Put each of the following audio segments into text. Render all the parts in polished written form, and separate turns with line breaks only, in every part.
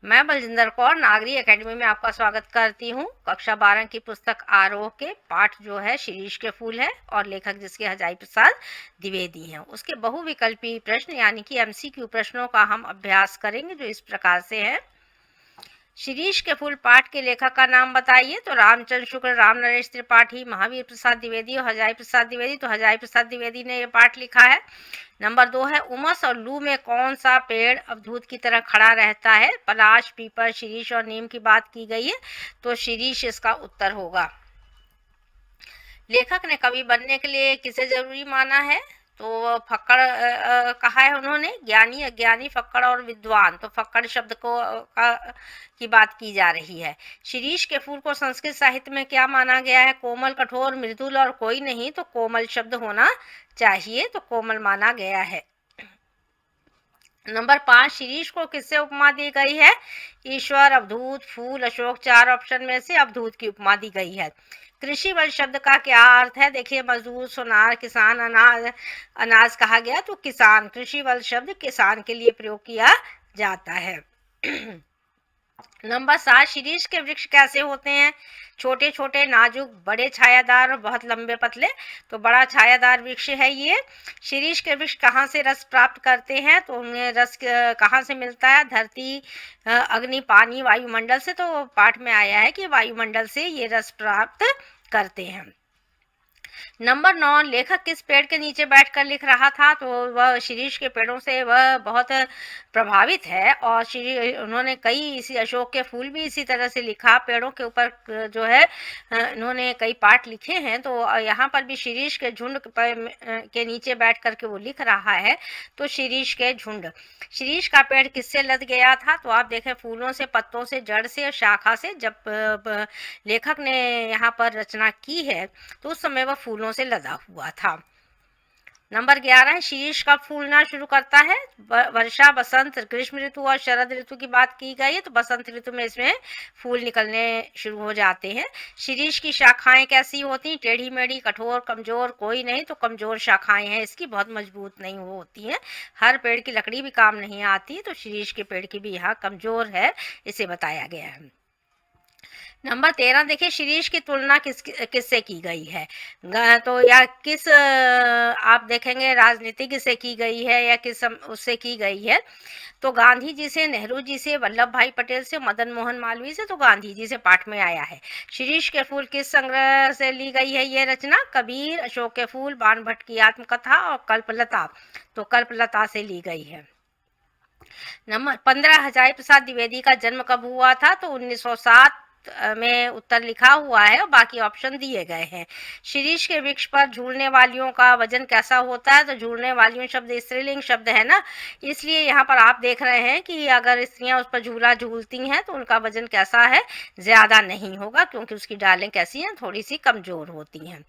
मैं बलजिंदर कौर नागरी एकेडमी में आपका स्वागत करती हूँ। कक्षा 12 की पुस्तक आरोह के पाठ जो है शिरीष के फूल है और लेखक जिसके हजाई प्रसाद द्विवेदी हैं। उसके बहुविकल्पी प्रश्न यानी कि एमसीक्यू प्रश्नों का हम अभ्यास करेंगे जो इस प्रकार से है। शिरीष के फूल पाठ के लेखक का नाम बताइए। तो रामचंद्र शुक्ल, राम नरेश त्रिपाठी, महावीर प्रसाद द्विवेदी और हजाई प्रसाद द्विवेदी। तो हजाई प्रसाद द्विवेदी ने ये पाठ लिखा है। नंबर 2 है, उमस और लू में कौन सा पेड़ अवधूत की तरह खड़ा रहता है? पलाश, पीपल, शिरीष और नीम की बात की गई है, तो शिरीष इसका उत्तर होगा। लेखक ने कवि बनने के लिए किसे जरूरी माना है? तो फक्कड़ कहा है उन्होंने। ज्ञानी, अज्ञानी, फक्कड़ और विद्वान, तो फक्कड़ शब्द को की बात की जा रही है। शिरीष के फूल को संस्कृत साहित्य में क्या माना गया है? कोमल, कठोर, मृदुल और कोई नहीं, तो कोमल शब्द होना चाहिए, तो कोमल माना गया है। नंबर 5, शिरीष को किससे उपमा दी गई है? ईश्वर, अवधूत, फूल, अशोक। 4 ऑप्शन में से अवधूत की उपमा दी गई है। कृषि बल शब्द का क्या अर्थ है? देखिए, मजदूर, सुनार, किसान, अनाज। अनाज कहा गया तो किसान। कृषि बल शब्द किसान के लिए प्रयोग किया जाता है। नंबर 7, शिरीष के वृक्ष कैसे होते हैं? छोटे छोटे, नाजुक, बड़े छायादार और बहुत लंबे पतले, तो बड़ा छायादार वृक्ष है ये। शिरीष के वृक्ष कहाँ से रस प्राप्त करते हैं? तो उन्हें रस कहाँ से मिलता है? धरती, अग्नि, पानी, वायुमंडल से। तो पाठ में आया है कि वायुमंडल से ये रस प्राप्त करते हैं। नंबर 9, लेखक किस पेड़ के नीचे बैठकर लिख रहा था? तो वह शिरीष के पेड़ों से वह बहुत प्रभावित है और उन्होंने कई इसी अशोक के फूल भी इसी तरह से लिखा। पेड़ों के ऊपर जो है इन्होंने कई पाठ लिखे हैं। तो यहाँ पर भी शिरीष के झुंड के नीचे बैठ करके वो लिख रहा है, तो शिरीष के झुंड। शिरीष का पेड़ किससे लद गया था? तो आप देखें, फूलों से, पत्तों से, जड़ से, शाखा से। जब लेखक ने यहाँ पर रचना की है तो उस समय वह फूलों से लदा हुआ था। नंबर 11 है, शीर्ष कब फूलना शुरू करता है? वर्षा, बसंत, ग्रीष्म ऋतु और शरद ऋतु की बात की गई है, तो बसंत ऋतु में इसमें फूल निकलने शुरू हो जाते हैं। शीर्ष की शाखाएं कैसी होती? टेढ़ी मेढ़ी, कठोर, कमजोर, कोई नहीं, तो कमजोर शाखाएं हैं इसकी, बहुत मजबूत नहीं होती हैं। हर पेड़ की लकड़ी भी काम नहीं आती, तो शीर्ष के पेड़ की भी यहाँ कमजोर है, इसे बताया गया है। नंबर 13 देखिए, शिरीष की तुलना किससे की गई है? तो या किस आप देखेंगे राजनीतिज्ञ से की गई है या किस उससे की गई है? तो गांधी जी से, नेहरू जी से, वल्लभ भाई पटेल से, मदन मोहन मालवीय से। तो गांधी जी से पाठ में आया है। शिरीष के फूल किस संग्रह से ली गई है ये रचना? कबीर, अशोक के फूल, बाण भट्ट की आत्मकथा और कल्पलता। तो कल्पलता से ली गई है। नंबर 15, हजारी प्रसाद द्विवेदी का जन्म कब हुआ था? तो 1907 में उत्तर लिखा हुआ है और बाकी ऑप्शन दिए गए हैं। शिरीष के वृक्ष पर झूलने वालियों का वजन कैसा होता है? तो झूलने वालियों शब्द स्त्रीलिंग शब्द है ना, इसलिए यहाँ पर आप देख रहे हैं कि अगर स्त्रियां उस पर झूला झूलती हैं तो उनका वजन कैसा है? ज्यादा नहीं होगा, क्योंकि उसकी डालें कैसी हैं? थोड़ी सी कमजोर होती हैं।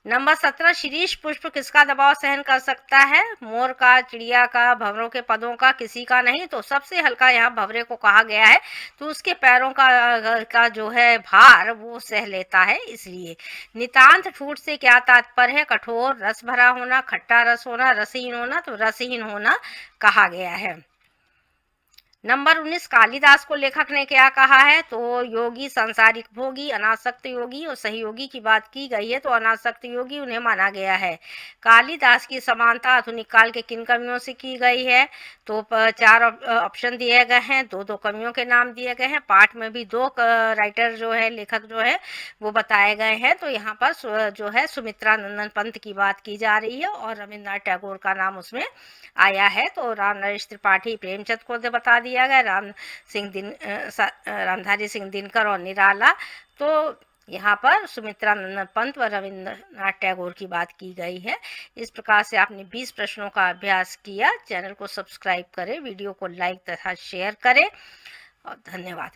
नंबर 17, शिरीष पुष्प किसका दबाव सहन कर सकता है? मोर का, चिड़िया का, भंवरों के पदों का, किसी का नहीं। तो सबसे हल्का यहाँ भंवरे को कहा गया है, तो उसके पैरों का जो है भार वो सह लेता है, इसलिए। नितांत ठूठ से क्या तात्पर्य है? कठोर, रस भरा होना, खट्टा रस होना, रसहीन होना। तो रसहीन होना कहा गया है। नंबर 19, कालिदास को लेखक ने क्या कहा है? तो योगी, सांसारिक भोगी, अनासक्त योगी और सहयोगी की बात की गई है, तो अनासक्त योगी उन्हें माना गया है। कालिदास की समानता आधुनिक काल के किन कवियों से की गई है? तो 4 ऑप्शन दिए गए हैं, 2 कवियों के नाम दिए गए हैं। पाठ में भी 2 राइटर जो है, लेखक जो है वो बताए गए हैं। तो यहाँ पर जो है सुमित्रा नंदन पंत की बात की जा रही है और रविन्द्रनाथ टैगोर का नाम उसमें आया है। तो राम नरेश त्रिपाठी, प्रेमचंद को बता दिया गया, रामधारी सिंह दिनकर और निराला। तो यहाँ पर सुमित्रा नंदन पंत व रविन्द्रनाथ टैगोर की बात की गई है। इस प्रकार से आपने 20 प्रश्नों का अभ्यास किया। चैनल को सब्सक्राइब करें, वीडियो को लाइक तथा शेयर करें और धन्यवाद।